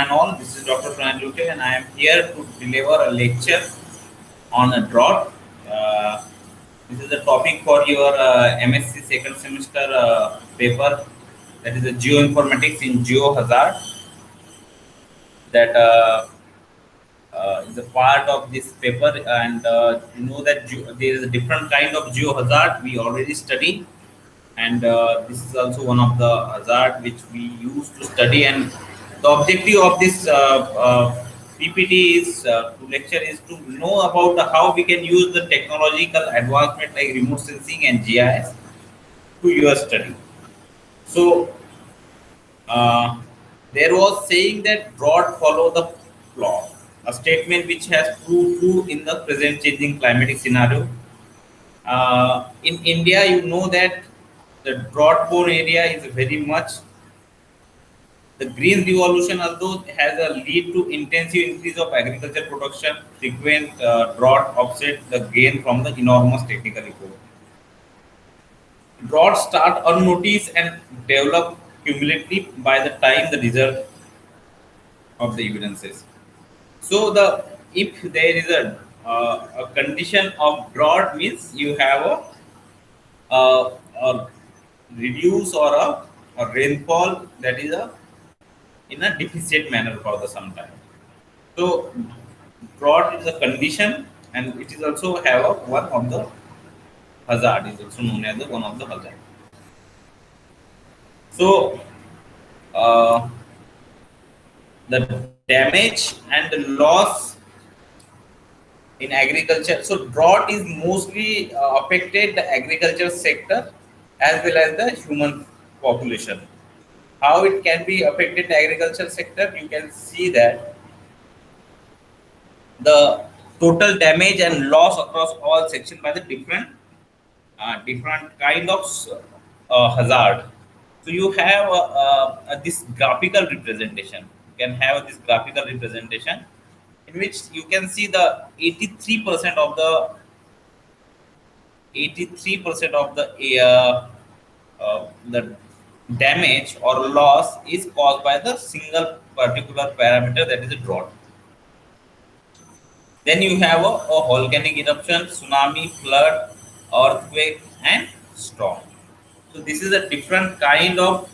and all. This is Dr. Pranay Lute, and I am here to deliver a lecture on a drought. Uh, this is the topic for your MSc second semester paper, that is the geoinformatics in geohazard. That is a part of this paper, and you know that there is a different kind of geohazard we already study, and this is also one of the hazard which we use to study. And the objective of this PPT is to lecture is to know about how we can use the technological advancement like remote sensing and GIS to your study. So uh, there was saying that drought follow the law, a statement which has proved true in the present changing climatic scenario. In India, you know that the drought-prone area is very much the green revolution, although has a lead to intensive increase of agriculture production. Frequent drought offset the gain from the enormous technical effort. Droughts start unnoticed and develop cumulatively by the time the result of the evidences. So the if there is a condition of drought means you have a reduce or a rainfall that is in a deficient manner for the some time. So drought is a condition, and it is also have one of the hazard, is also known as the one of the hazard. So uh, the damage and the loss in agriculture. So drought is mostly affected the agriculture sector as well as the human population. How it can be affected the agriculture sector? You can see that the total damage and loss across all sections by the different kind of hazard. So you have this graphical representation. You can have this graphical representation in which you can see the 83% of the damage or loss is caused by the single particular parameter, that is a drought. Then you have a volcanic eruption, tsunami, flood, earthquake, and storm. So this is a different kind of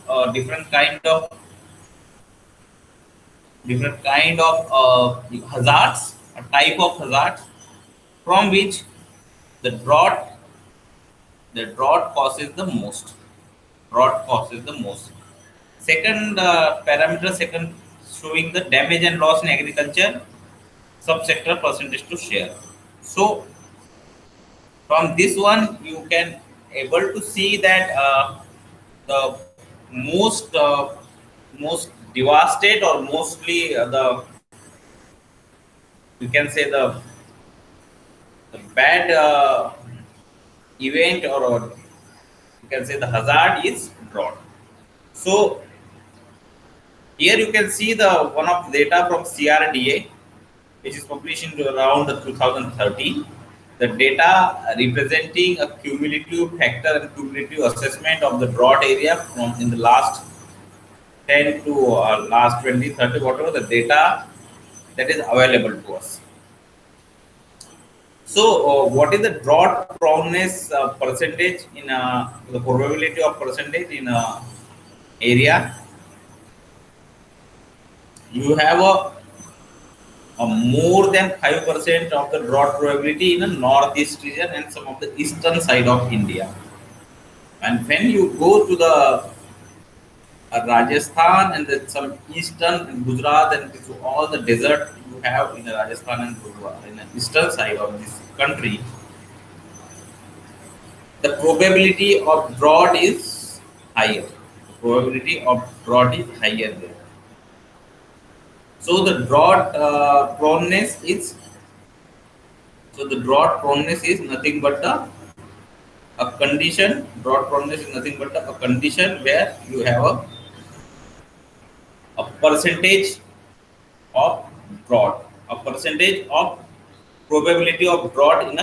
hazards, a type of hazards from which the drought the drought causes the most. Drought causes the most. Second parameter, second showing the damage and loss in agriculture subsector percentage to share. So from this one you can able to see that the most most devastate or mostly the you can say the bad event, or you can say the hazard is drought. So here you can see the one of the data from CRDA, which is published in around 2013. The data representing a cumulative factor and cumulative assessment of the drought area from in the last 10 to last 20, 30, whatever the data that is available to us. So, what is the drought proneness percentage in the probability of percentage in area? You have a more than 5% of the drought probability in the northeast region and some of the eastern side of India. And when you go to the Rajasthan and then some eastern and Gujarat and to all the desert you have in the Rajasthan and Gujarat in the eastern side of this country, the probability of drought is higher. The probability of drought is higher there. So the drought proneness is nothing but a condition. Drought proneness is nothing but a condition where you have a percentage of drought, a percentage of probability of drought in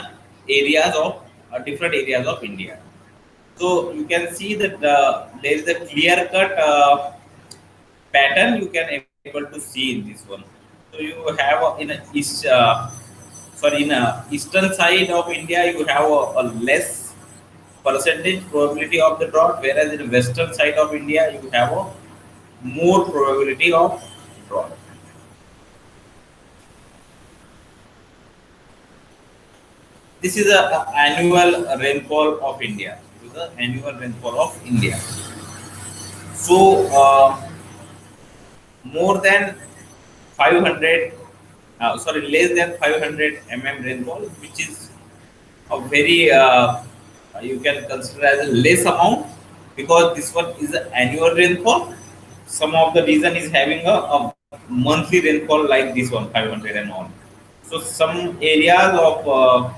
areas of different areas of India. So you can see that there is a clear cut pattern you can able able to see in this one. So you have in a in a eastern side of India, you have a less percentage probability of the drought, whereas in the western side of India, you have a more probability of drought. This is a annual rainfall of India. This is the annual rainfall of India. So more than 500, less than 500 rainfall, which is a very you can consider as a less amount, because this one is an annual rainfall. Some of the region is having a monthly rainfall like this one, 500 and all. So some areas of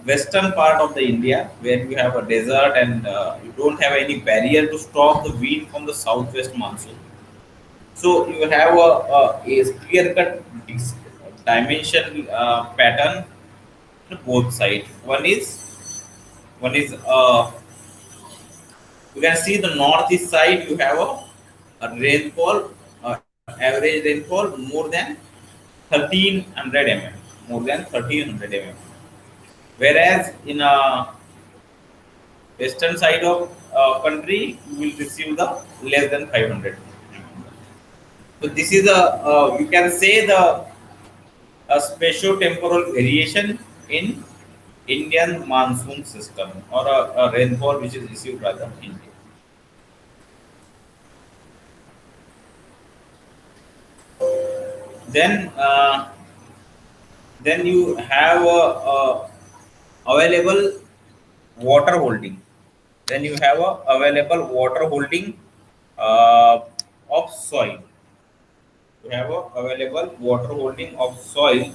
western part of the India where you have a desert and you don't have any barrier to stop the wind from the southwest monsoon. So you have a clear-cut dimension pattern on both sides. One is you can see the northeast side. You have a rainfall, average rainfall more than 1300 mm, more than 1300 mm. Whereas in western side of country, you will receive the less than 500. So this is you can say a spatio-temporal variation in Indian monsoon system, or a rainfall which is received by the India. Then then you have available water holding. Then you have available water holding uh, of soil. You have available water holding of soil,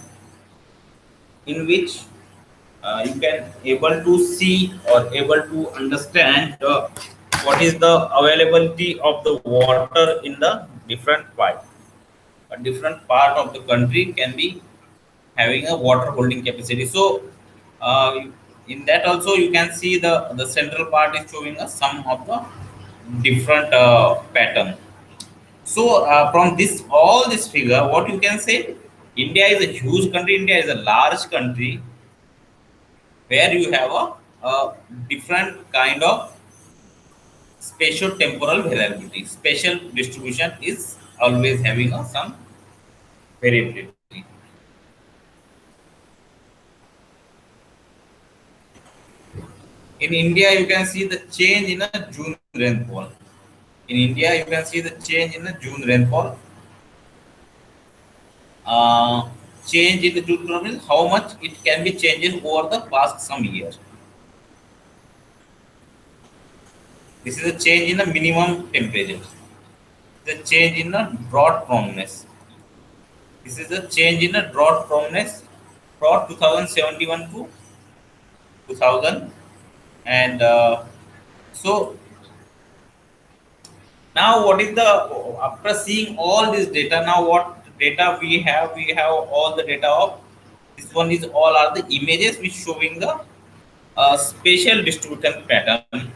in which you can able to see or able to understand what is the availability of the water in the different part. A different part of the country can be having a water holding capacity. So in that also you can see the central part is showing us some of the different pattern. So from this all this figure, what you can say, India is a huge country. India is a large country where you have a different kind of spatial temporal variability. Spatial distribution is always having some variability. In India, you can see the change in a June rainfall. In India, you can see the change in the June rainfall. Uh, Change in the June rainfall means how much it can be changed over the past some years. This is a change in the minimum temperature. The change in the drought proneness. This is the change in the drought proneness for 2071 to 2000. And so now what is the, after seeing all this data, now what data we have? We have all the data of this one is all are the images which showing the spatial distribution pattern,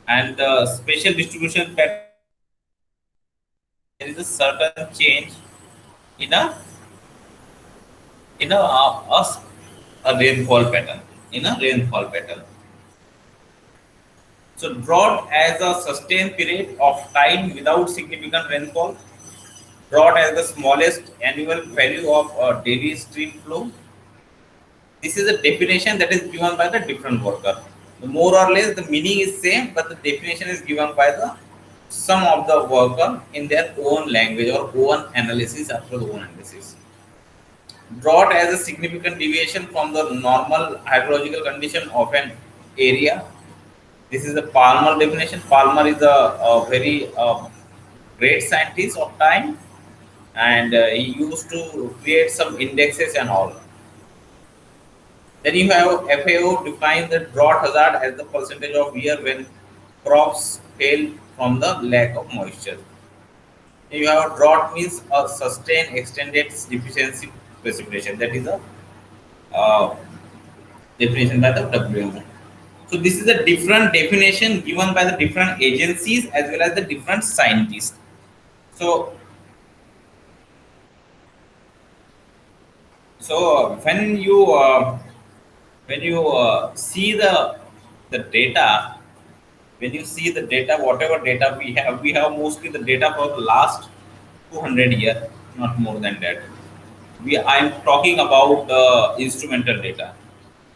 and the spatial distribution pattern, there is a certain change in a rainfall pattern, in a rainfall pattern. So drought as a sustained period of time without significant rainfall. Drought as the smallest annual value of daily stream flow. This is a definition that is given by the different worker. More or less the meaning is same, but the definition is given by the some of the worker in their own language or own analysis after the own analysis. Drought as a significant deviation from the normal hydrological condition of an area. This is the Palmer definition. Palmer is a very great scientist of time, and he used to create some indexes and all. Then you have FAO defines the drought hazard as the percentage of year when crops fail from the lack of moisture. Then you have drought means a sustained extended deficiency precipitation. That is a uh, definition by the WMO. So this is a different definition given by the different agencies as well as the different scientists. So So when you see the data, when you see the data, whatever data we have mostly the data for the last 200 years, not more than that. I'm talking about instrumental data.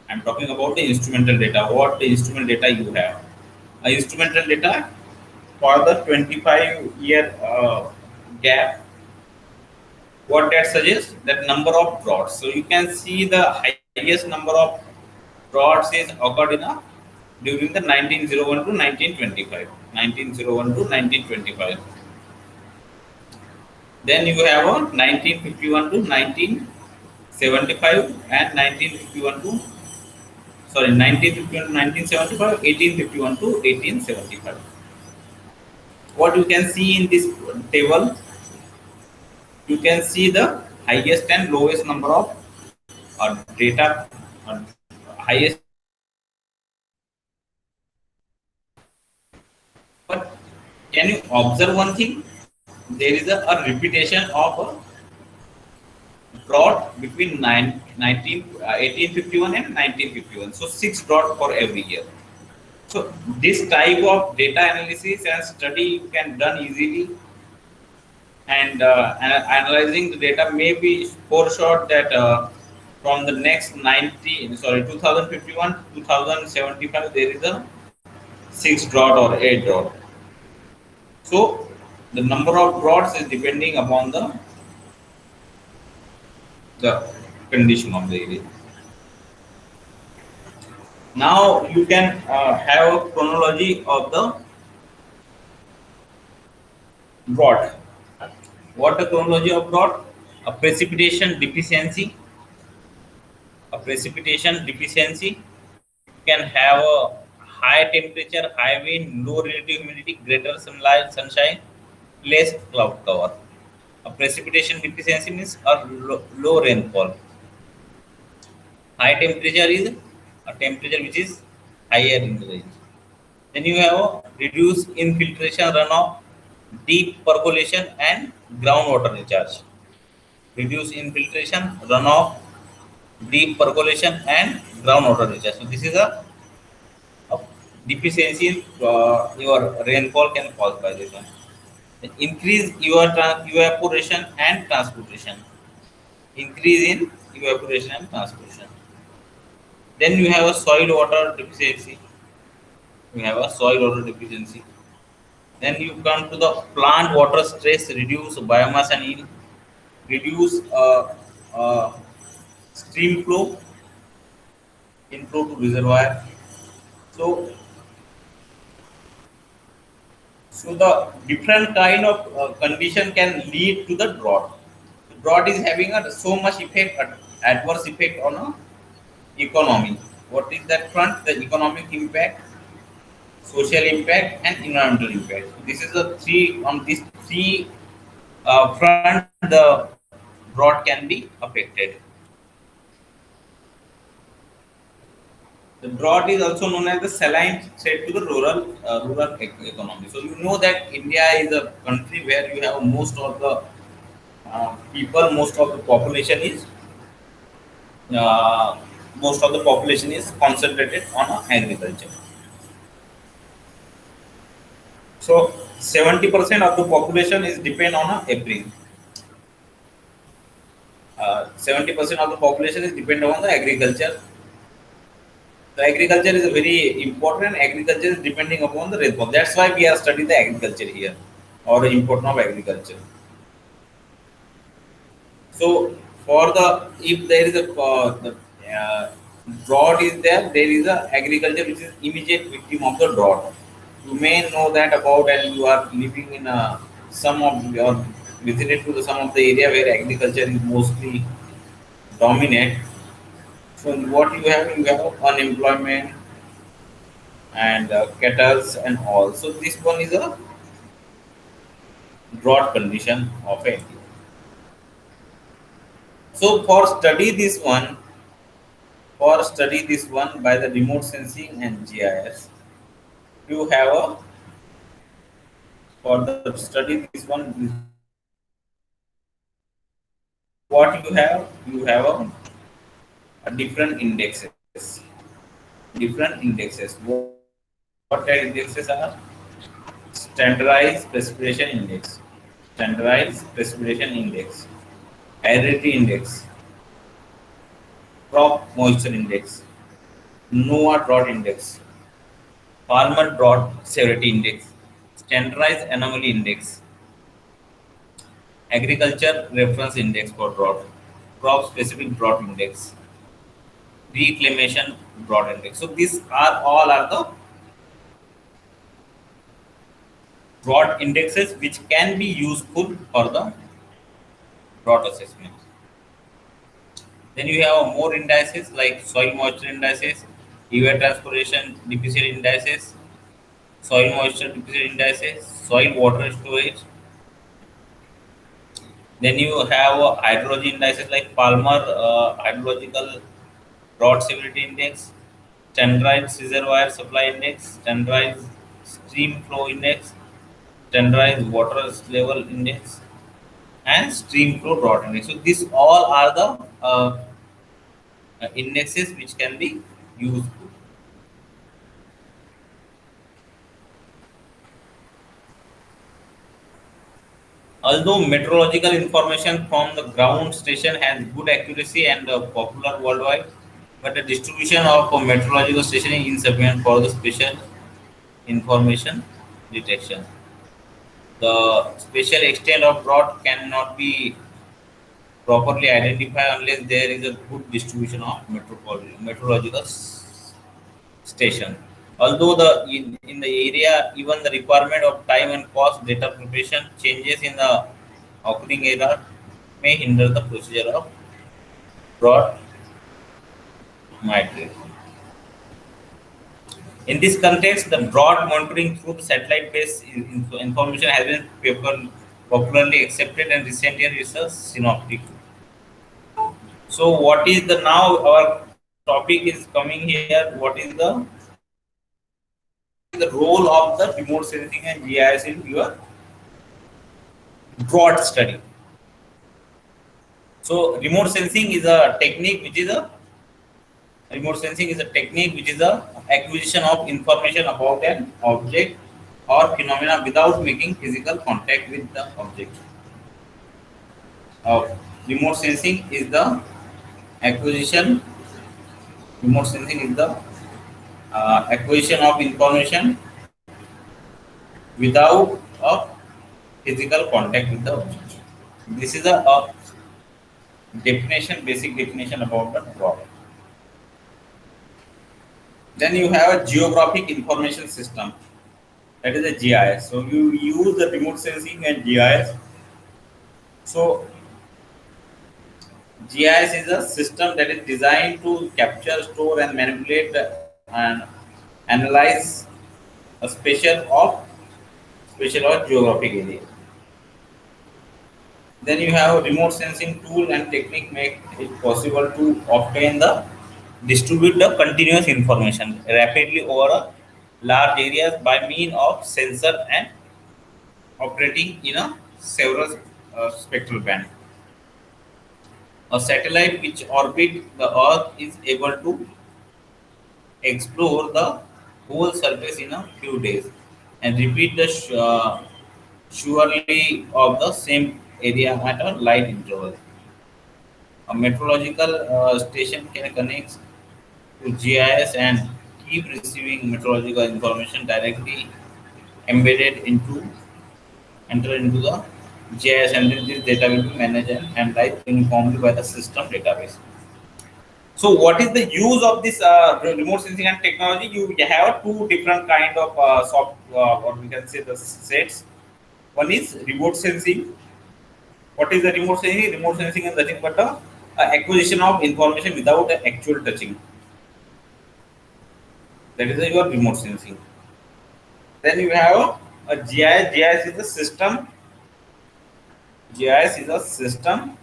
I'm talking about the instrumental data. What the instrumental data you have? Instrumental data for the 25-year gap. What that suggests? That number of droughts. So you can see the highest number of droughts is occurred in during the 1901 to 1925. 1901 to 1925. Then you have a 1951 to 1975 and 1951 to 1951 to 1975, 1851 to 1875. What you can see in this table, you can see the highest and lowest number of data, highest. But can you observe one thing? There is a repetition of a drought between 1851 and 1951. So 6 drought for every year. So this type of data analysis and study you can done easily, and analyzing the data may be foreshot that from the next 2051 2075 there is a 6 drought or 8 drought. So the number of droughts is depending upon the condition of the area. Now you can have a chronology of the drought. What the chronology of drought? A precipitation deficiency. A precipitation deficiency can have a high temperature, high wind, low relative humidity, greater sunshine, less cloud cover. A precipitation deficiency means a low rainfall. High temperature is a temperature which is higher in the range. Then you have reduced infiltration runoff, deep percolation, and groundwater recharge. Reduce infiltration, runoff, deep percolation, and groundwater recharge. So this is a deficiency in your rainfall can cause by this one. Then increase your evaporation and transportation. Increase in evaporation and transportation. Then you have a soil water deficiency. You have a soil water deficiency. Then you come to the plant water stress, reduce biomass and yield, reduce stream flow, inflow to reservoir. So, so the different kind of condition can lead to the drought. The drought is having a so much effect, adverse effect on a economy. What is that front? The economic impact, social impact, and environmental impact. This is the three on these three front the drought can be affected. The drought is also known as the saline threat to the rural economy. So you know that India is a country where you have most of the people, uh, most of the population is concentrated on agriculture. So 70% of the population is depend on April. 70% of the population is dependent on the agriculture. The agriculture is very important. Agriculture is depending upon the rainfall. That's why we are studying the agriculture here, or the importance of agriculture. So, for the if there is a drought is there, there is a agriculture which is immediate victim of the drought. You may know that about, and you are living in some of your visited to some of the area where agriculture is mostly dominant. So, what you have unemployment and kettles and all. So this one is a drought condition of a. So for study this one by the remote sensing and GIS, you have a for the study this one what you have a different indexes. Different indexes. What kind of indexes are? Standardized precipitation index, standardized precipitation index, aridity index, crop moisture index, NOAA drought index, Palmer drought severity index, standardized anomaly index, agriculture reference index for drought, crop specific drought index, reclamation drought index. So these are all are the drought indexes which can be useful for the drought assessment. Then you have more indices like soil moisture indices, evapotranspiration deficit indices, soil moisture deficit indices, soil water storage. Then you have hydrology indices like Palmer hydrological drought severity index, standardized reservoir supply index, standardized stream flow index, standardized water level index, and stream flow drought index. So these all are the indexes which can be used. Although meteorological information from the ground station has good accuracy and popular worldwide, but the distribution of a meteorological station is insufficient for the special information detection. The spatial extent of drought cannot be properly identified unless there is a good distribution of meteorological station. Although in the area, even the requirement of time and cost data preparation changes in the occurring era may hinder the procedure of drought monitoring. In this context, the drought monitoring through satellite-based information has been popularly accepted and recent years is a synoptic. So, what is the now our topic is coming here? What is the role of the remote sensing and GIS in your drought study? So, remote sensing is a technique which is a acquisition of information about an object or phenomena without making physical contact with the object. Uh, remote sensing is the acquisition. Remote sensing is the acquisition of information without a physical contact with the object. This is a definition, basic definition about the drawing. Then you have a geographic information system, that is a GIS. So you use the remote sensing and GIS. So GIS is a system that is designed to capture, store, and manipulate and analyze a special or geographic area. Then you have a remote sensing tool and technique make it possible to obtain the distribute the continuous information rapidly over a large areas by means of sensor and operating in a several spectral band. A satellite which orbit the Earth is able to explore the whole surface in a few days and repeat the surely of the same area at a light interval. A meteorological station can connect to GIS and keep receiving meteorological information directly embedded into enter into the GIS, and then this data will be managed and analyzed uniformly by the system database. So, what is the use of this remote sensing and technology? You have two different kind of or we can say the sets. One is remote sensing. What is the remote sensing? Remote sensing is nothing but a acquisition of information without actual touching. That is your remote sensing. Then you have a GIS. GIS is a system. GIS is a system.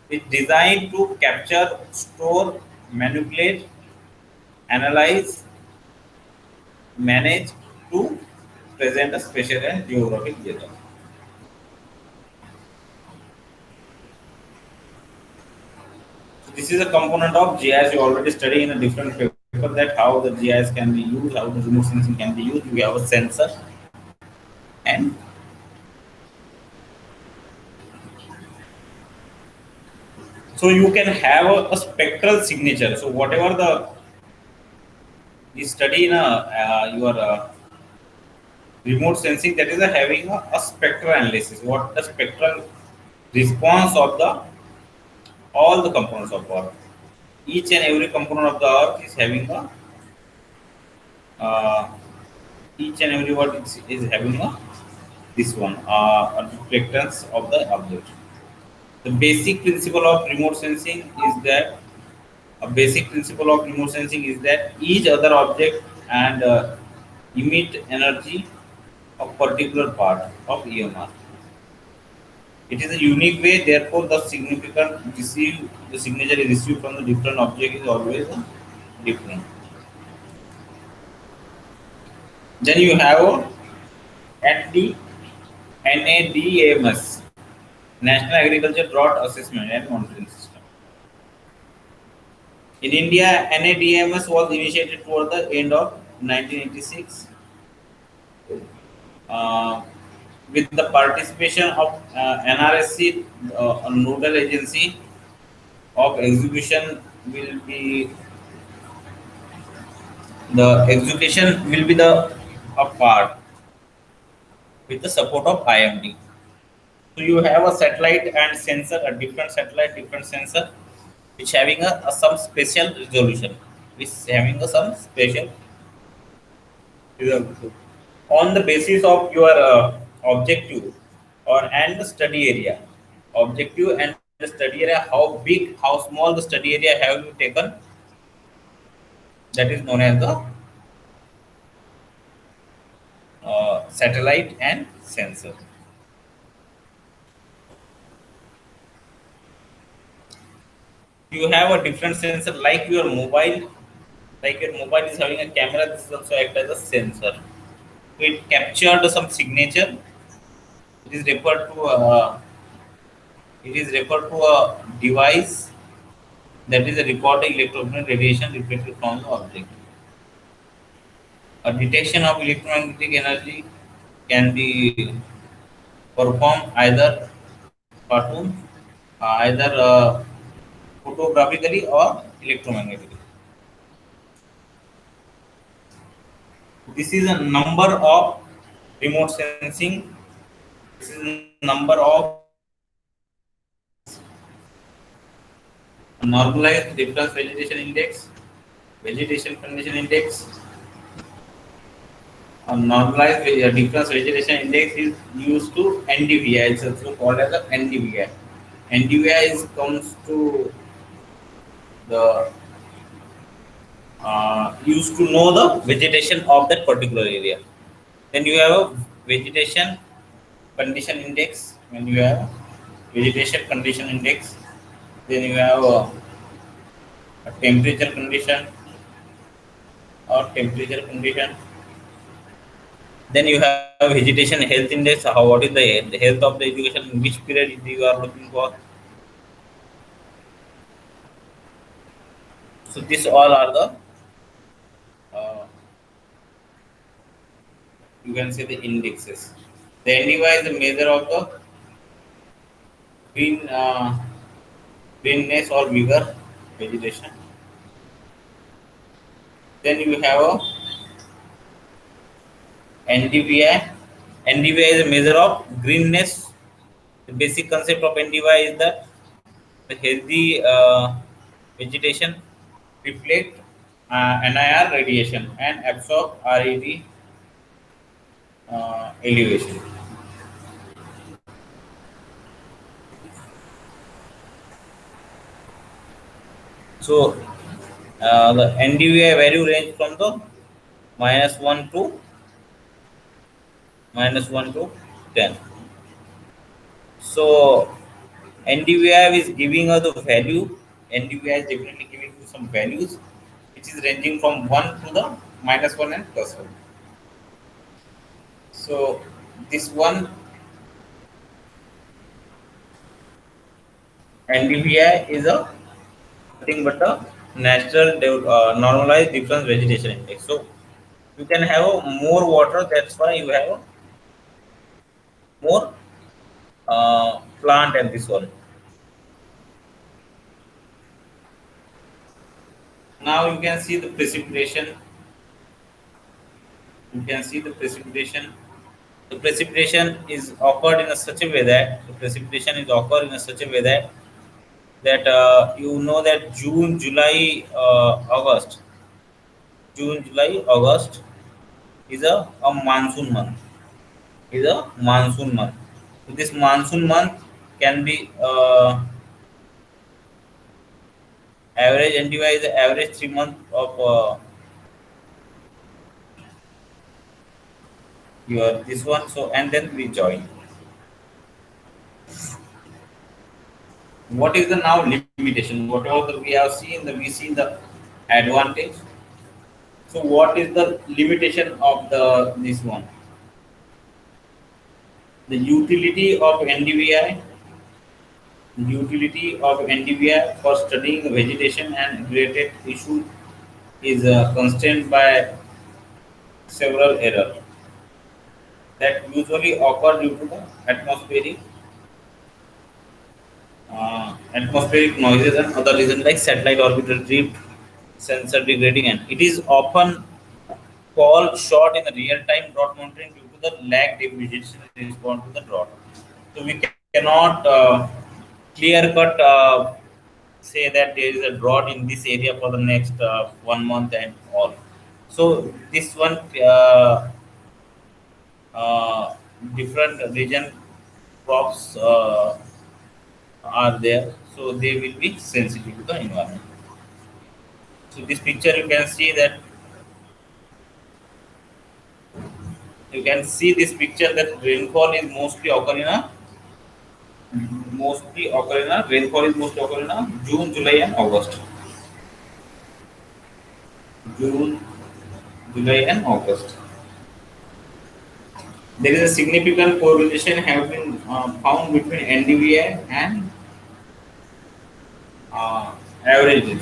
It's designed to capture, store, manipulate, analyze, manage to present a spatial and geographic data. This is a component of GIS. You already study in a different paper that how the GIS can be used, how the remote sensing can be used. We have a sensor and so you can have a spectral signature. So whatever the you study in your remote sensing, that is having a spectral analysis. What the spectral response of the all the components of Earth. Each and every component of the Earth is having uh, each and every one is having this one a reflectance of the object. The basic principle of remote sensing is that each other object and emit energy of particular part of EMR. It is a unique way, therefore the signature is received from the different object is always different. Then you have ND, NADAMS, National Agriculture Drought Assessment and Monitoring System. In India, NADMS was initiated toward the end of 1986 uh, with the participation of NRSC, a nodal agency of execution will be the execution will be the a part with the support of IMD. So you have a satellite and sensor, a different satellite, different sensor, which having a some special resolution, which having a some special resolution. On the basis of your objective or and the study area, objective and the study area, how big, how small the study area have you taken, that is known as the satellite and sensor. You have a different sensor like your mobile is having a camera, this is also act as a sensor. It captured some signature. It is referred to a device that is a recording electromagnetic radiation reflected from the object. A detection of electromagnetic energy can be performed cartoon, either photographically or electromagnetically. This is a number of remote sensing. This is a number of normalized difference vegetation condition index. A normalized difference vegetation index is used to NDVI. It's also called as a NDVI. NDVI is comes to the used to know the vegetation of that particular area. Then you have a vegetation condition index. When you have vegetation condition index, then you have a temperature condition or temperature condition. Then you have vegetation health index. How what is the health of the education? In which period you are looking for? So these all are the you can say the indexes. The NDY is a measure of the green greenness or vigor vegetation. Then you have a NDVI. NDVI is a measure of greenness. The basic concept of NDVI is that the healthy vegetation reflect NIR radiation and absorb RED elevation. So the NDVI value range from the -1 to -1 to 10. So NDVI is giving us the value. NDVI is definitely giving you some values, which is ranging from 1 to the -1 and +1. So this one NDVI is a nothing but the normalized difference vegetation index. So you can have more water. That's why you have more plant and this one. Now you can see the precipitation. You can see the precipitation. The precipitation is occurred in a such a way that the precipitation is occurred in a such a way that you know that June, July, August, June, July, August is a monsoon month. Is a monsoon month. So this monsoon month can be average NDY is the average 3 month of your this one. So and then we join. What is the now limitation? Whatever we have seen, we see the advantage. So what is the limitation of the this one? The utility of NDVI, utility of NDVI for studying vegetation and related issues is constrained by several errors that usually occur due to the atmospheric noises and other reasons like satellite orbital drift, sensor degrading, and it is often called short in real-time drought monitoring due to the lag vegetation response to the drought. So we cannot clear cut say that there is a drought in this area for the next 1 month and all. So this one uh, different region crops are there, so they will be sensitive to the environment. So this picture you can see this picture that rainfall is mostly occur in a June, July, and August. June, July, and August. There is a significant correlation have been found between NDVI and average.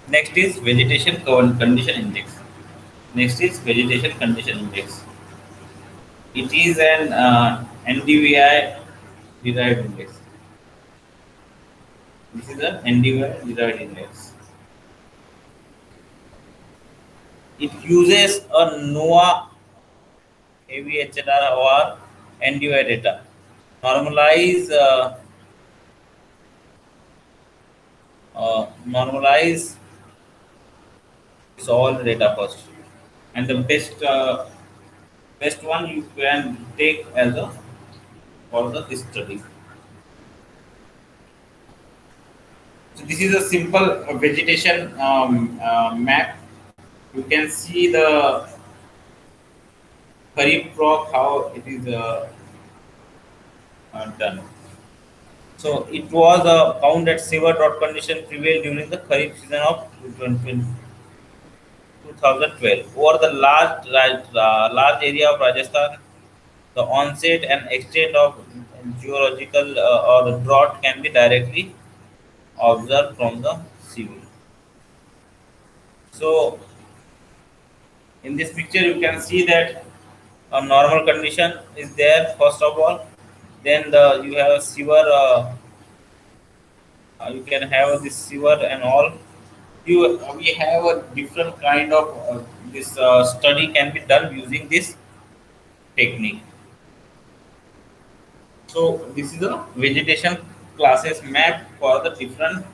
Next is condition index. Next is vegetation condition index. It is an NDVI derived index. This is a NDVI derived index. It uses a NOAA AVHR or NDVI data. Normalize normalize is all the data first, and the best one you can take as a for the study. So this is a simple vegetation map. You can see the Kharif crop how it is done. So it was found that severe drought condition prevailed during the Kharif season of 2012. Over the large area of Rajasthan, the onset and extent of geological or drought can be directly observed from the sea. So in this picture, you can see that a normal condition is there first of all. Then you have a severe. You can have this sewer and all. We have a different kind of this study can be done using this technique. So this is a vegetation classes map for the different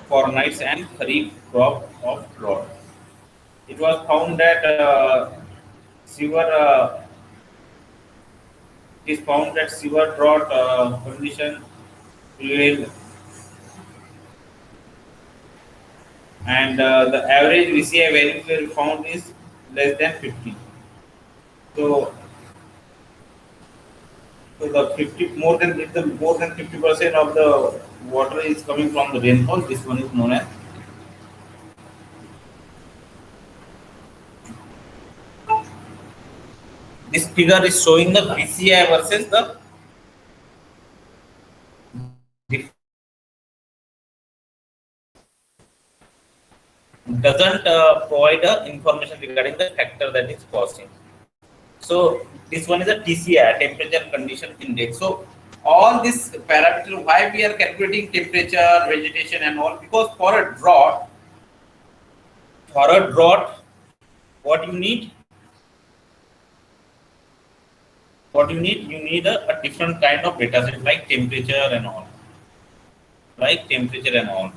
fornites and kharif crop of drought. It was found that sewer it is found that sewer drought condition prevail, and the average VCI value we found is less than 50. So, so the 50 more than if the more than 50% of the water is coming from the rainfall. This one is known as This figure is showing the PCI versus the doesn't provide information regarding the factor that is causing. So this one is a TCI, temperature condition index. So all this parameter, why we are calculating temperature, vegetation and all, because for a drought, what you need a different kind of data set like temperature and all, like temperature and all.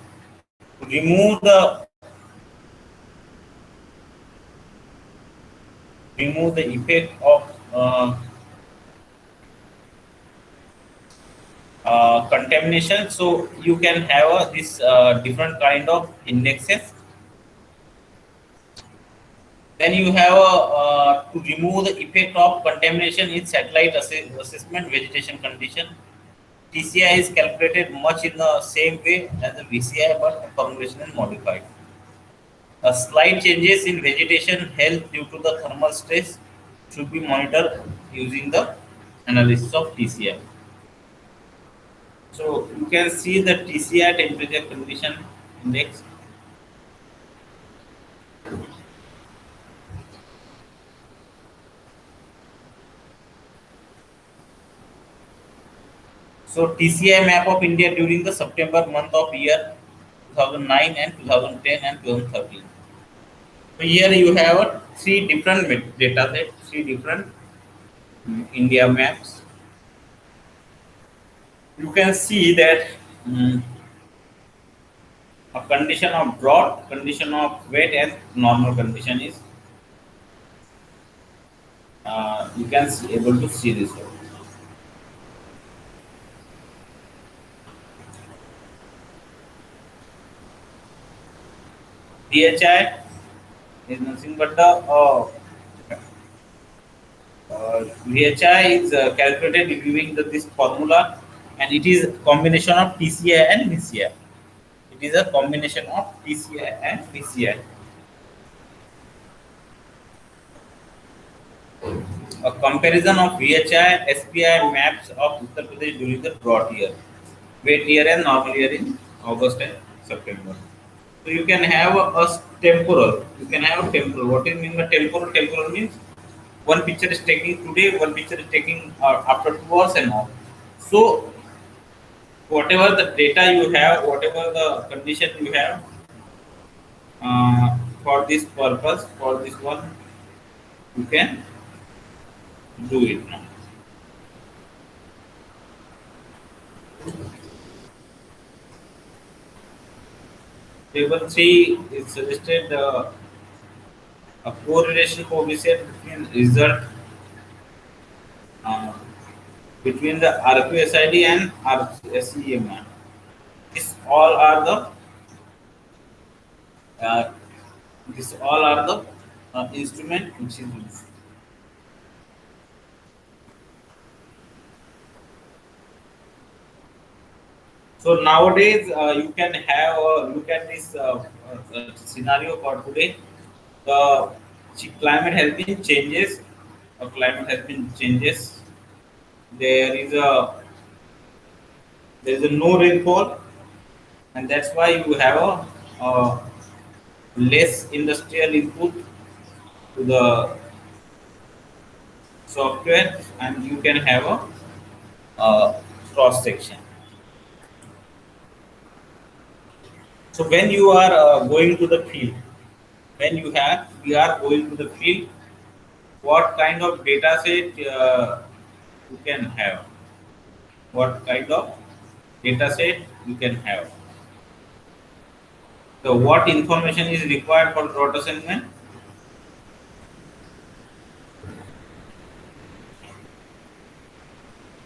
To remove the effect of contamination, so you can have this different kind of indexes. Then you have to remove the effect of contamination in satellite assessment vegetation condition. TCI is calculated much in the same way as the VCI, but formulation is modified. A slight changes in vegetation health due to the thermal stress should be monitored using the analysis of TCI. So you can see the TCI temperature condition index. So TCI map of India during the September month of year 2009 and 2010 and 2013. So here you have three different data sets, three different India maps. You can see that a condition of drought, condition of wet and normal condition is you can able to see this one. DHI is nothing but the VHI is calculated using this formula, and it is combination of TCI and VCI. It is a combination of TCI and VCI. A comparison of VHI SPI maps of Uttar Pradesh during the drought year, wet year and normal year in August and September. So you can have a temporal. You can have temporal. What is mean by temporal? Temporal means one picture is taking today, one picture is taking after 2 hours and all. So whatever the data you have, whatever the condition you have for this purpose, for this one, you can do it now. Table 3 is suggested a correlation coefficient between result uh, between the RQSID and RSEMR. These all are uh, these all are the instrument which is used. So nowadays you can have a look at this scenario for today. The climate has been changes. Climate has been changes. There is a no rainfall, and that's why you have a less industrial input to the software, and you can have a cross section. So when you are going to the field, when we are going to the field, what kind of data set you can have? What kind of data set you can have? So what information is required for drought assessment?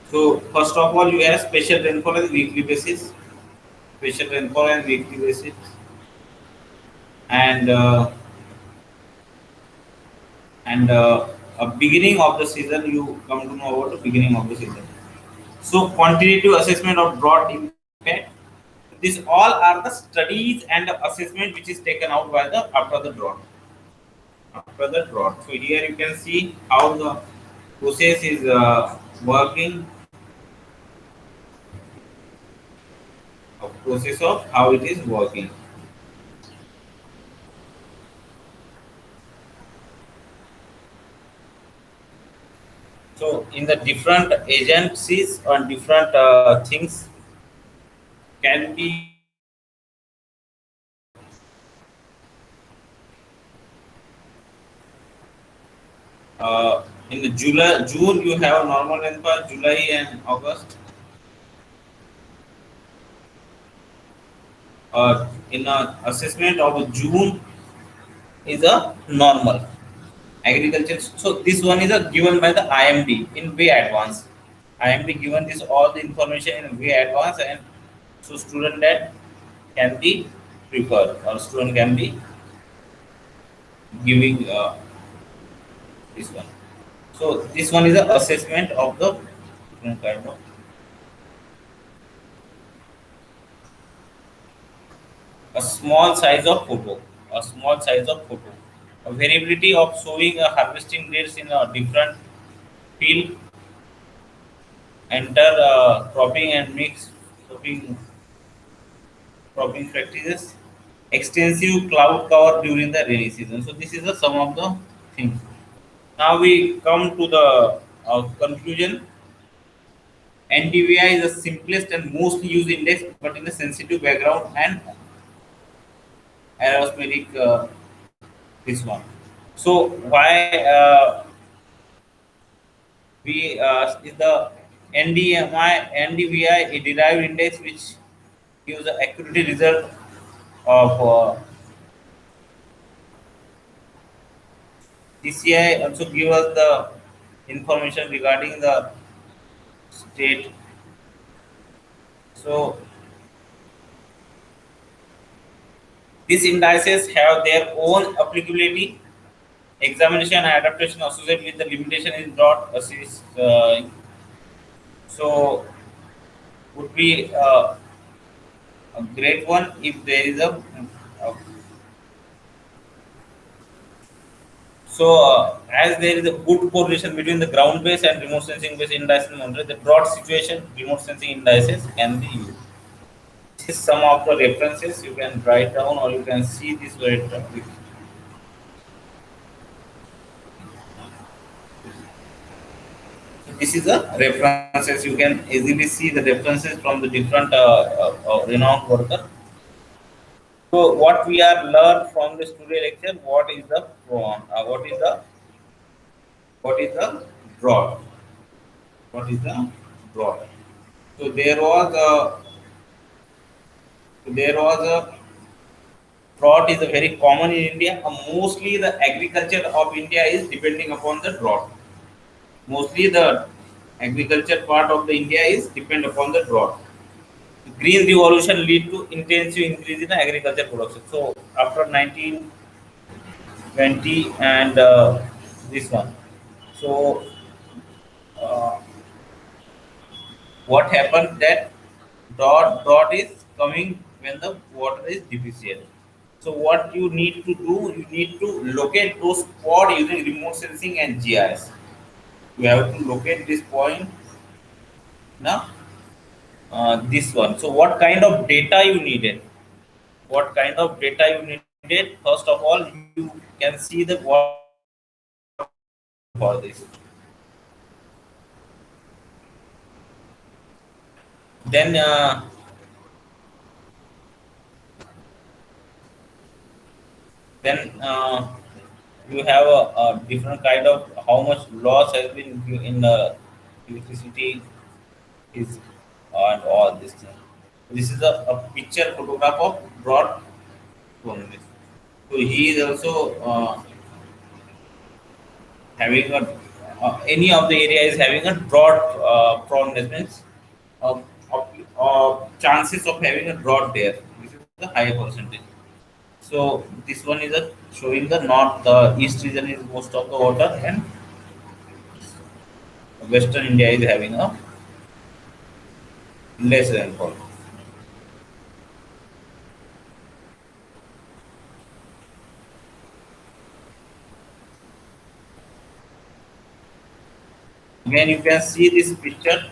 So first of all, you have special rainfall and weekly basis, special rainfall and weekly basis, and a beginning of the season. You come to know about the beginning of the season. So quantitative assessment of drought impact. These all are the studies and assessment which is taken out by the after the drought. After the drought. So here you can see how the process is working, a process of how it is working. So in the different agencies on different things can be in the June you have normal rainfall, July and August. In a assessment of June is a normal agriculture. So this one is a given by the IMD in way advance. IMD given this all the information in way advance, and so student that can be preferred or student can be giving this one. So this one is a assessment of the different kind of a small size of photo, a small size of photo, a variability of showing a harvesting rates in a different field, enter cropping and mix cropping, cropping practices, extensive cloud cover during the rainy season. So this is the sum of the things. Now we come to the conclusion. NDVI is the simplest and most used index, but in a sensitive background and aerosmeric this one. So why we is the NDVI a derived index which gives the accuracy result of TCI also give us the information regarding the state. So these indices have their own applicability. Examination and adaptation associated with the limitation is not assist. So would be a great one if there is a so as there is a good correlation between the ground based and remote sensing based indices, the drought situation remote sensing indices can be used. This is some of the references you can write down or you can see this right down. This is the references. You can easily see the references from the different renowned worker. So what we are learned from this today lecture, what is the drought? What is the drought? So there was a drought is a very common in India. Mostly the agriculture of India is depending upon the drought. Mostly the agriculture part of the India is depend upon the drought. Green revolution lead to intensive increase in agriculture production. So after 1920 and this one. So uh, what happened that drought is coming when the water is deficient. So what you need to do, you need to locate those spot using remote sensing and GIS. You have to locate this point now. This one. So what kind of data you needed? What kind of data you needed? First of all, you can see the what for this. Then then you have a different kind of how much loss has been in the electricity is and all this thing. This is a picture photograph of broad proneness. So he is also having a any of the area is having a drought proneness means uh, chances of having a drought there. This is the higher percentage. So this one is a showing the north, the east region is most of the water, and western India is having a less rainfall. Again, you can see this picture.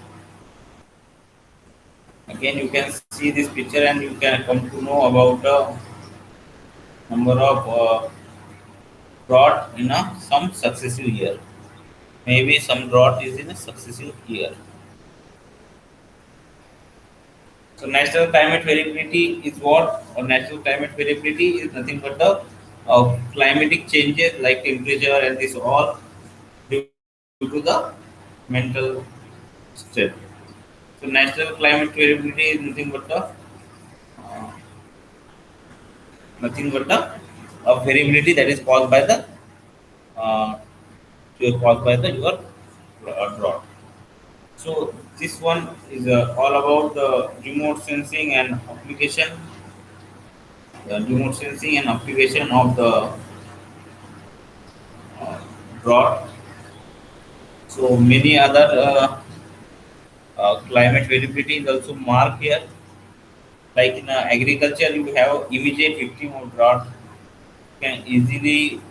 Again, you can see this picture, and you can come to know about the number of drought in a some successive year. Maybe some drought is in a successive year. So natural climate variability is what? Or natural climate variability is nothing but the climatic changes like temperature and this all due to the mental state. So natural climate variability is nothing but the variability that is caused by the uh, your drought. So this one is all about the remote sensing and application, of the uh, drought. So many other climate variability is also marked here. Like in agriculture, you have immediate victim of drought can easily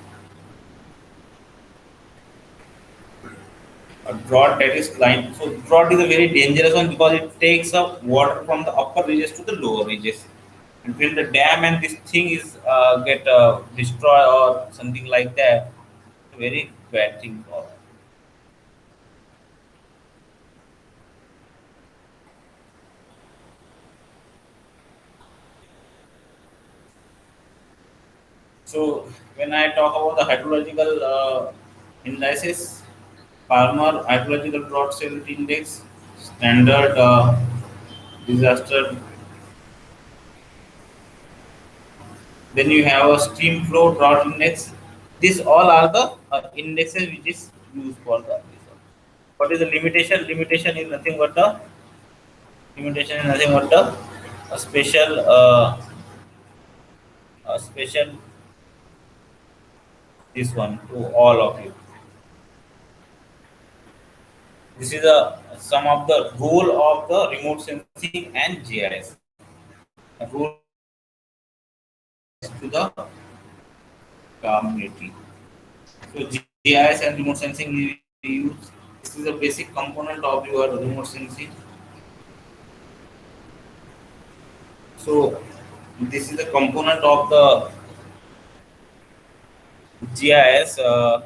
a drought that is climate. So drought is a very dangerous one because it takes up water from the upper ridges to the lower ridges. And when the dam and this thing is get destroyed or something like that, very bad thing for. So when I talk about the hydrological indices, Palmer hydrological drought severity index, standard disaster. Then you have a stream flow drought index. These all are the indexes which is used for the. What is the limitation? Limitation is nothing but the a special this one to all of you. This is a some of the role of the remote sensing and GIS. Role to the community. So GIS and remote sensing we use. This is a basic component of your remote sensing. So this is a component of the GIS or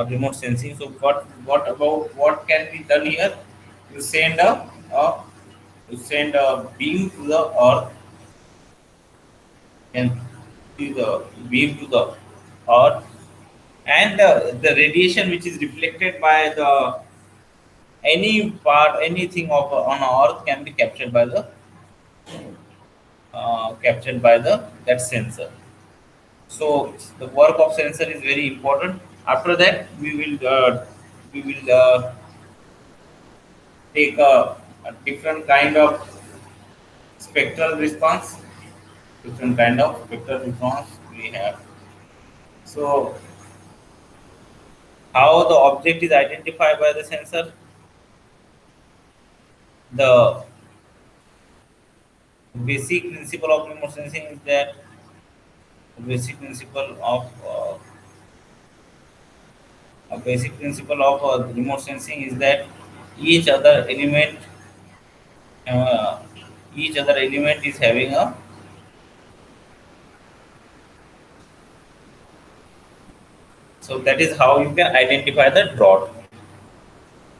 remote sensing. So what can be done here? You send a you send a beam to the earth and to the beam to the earth, and the radiation which is reflected by the any part anything of on earth can be captured by the that sensor. So the work of sensor is very important. After that, we will take a different kind of spectral response. Different kind of spectral response we have. So how the object is identified by the sensor? The basic principle of remote sensing is that the basic principle of a basic principle of remote sensing is that each other element uh, each other element is having a. So that is how you can identify the drought.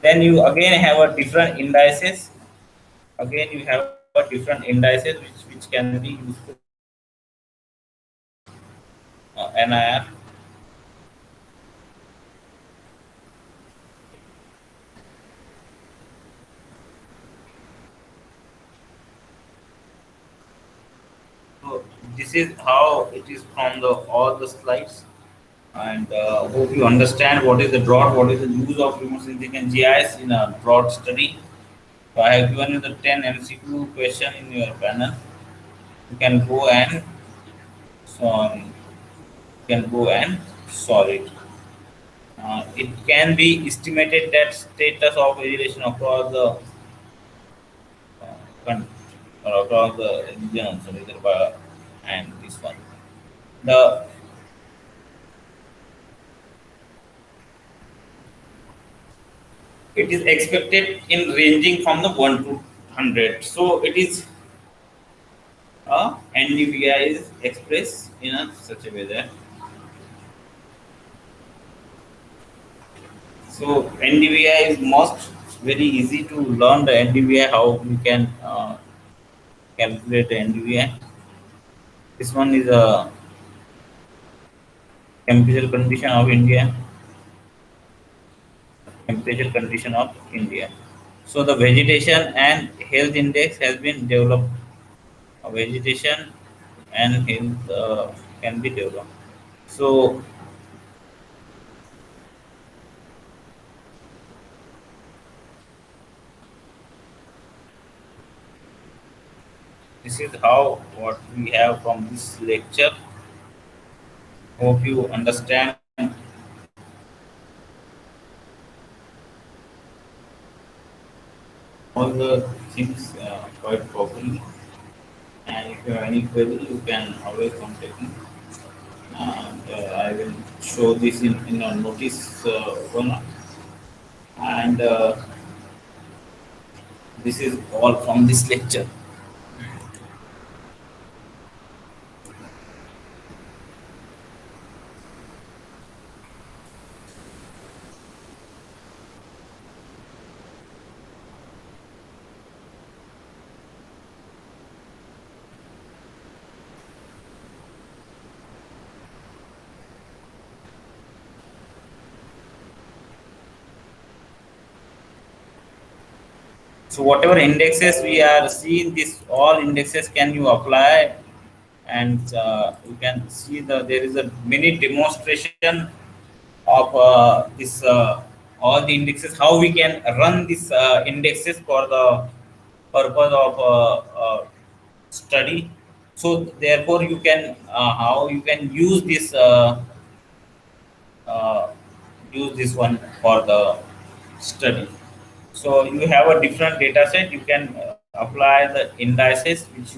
Then you again have a different indices. Again you have a different indices which can be useful. NIR. So this is how it is from the all the slides. And hope you understand what is the drought, what is the use of remote sensing and GIS in a drought study. So I have given you the 10 MCQ question in your panel. You can go and so solve it. It can be estimated that status of vegetation across the country or across the region also, and this one. The it is expected in ranging from the 1 to 100. So it is NDVI is expressed in a such a way that so NDVI is most very easy to learn the NDVI how we can calculate the NDVI. This one is a temperature condition of India. Temperature condition of India. So the vegetation and health index has been developed. Vegetation and health can be developed. So this is how what we have from this lecture. Hope you understand all the things quite properly. And if you have any query, you can always contact me. And I will show this in a notice one. And this is all from this lecture. So whatever indexes we are seeing, this all indexes can you apply, and you can see there is a mini demonstration of this all the indexes, how we can run these indexes for the purpose of study. So therefore you can how you can uh, use this one for the study. So you have a different data set, you can apply the indices which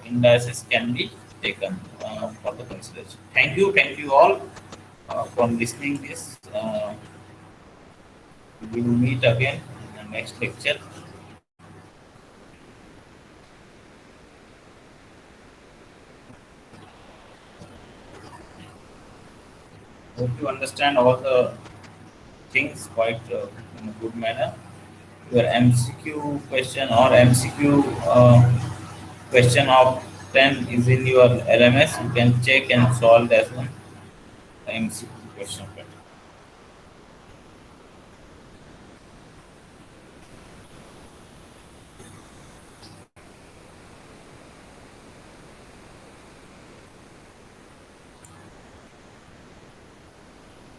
indices can be taken for the consideration. Thank you all for listening this. We will meet again in the next lecture. Hope you understand all the things quite in a good manner. Your MCQ question or MCQ question of 10 is in your LMS. You can check and solve that one. The MCQ question.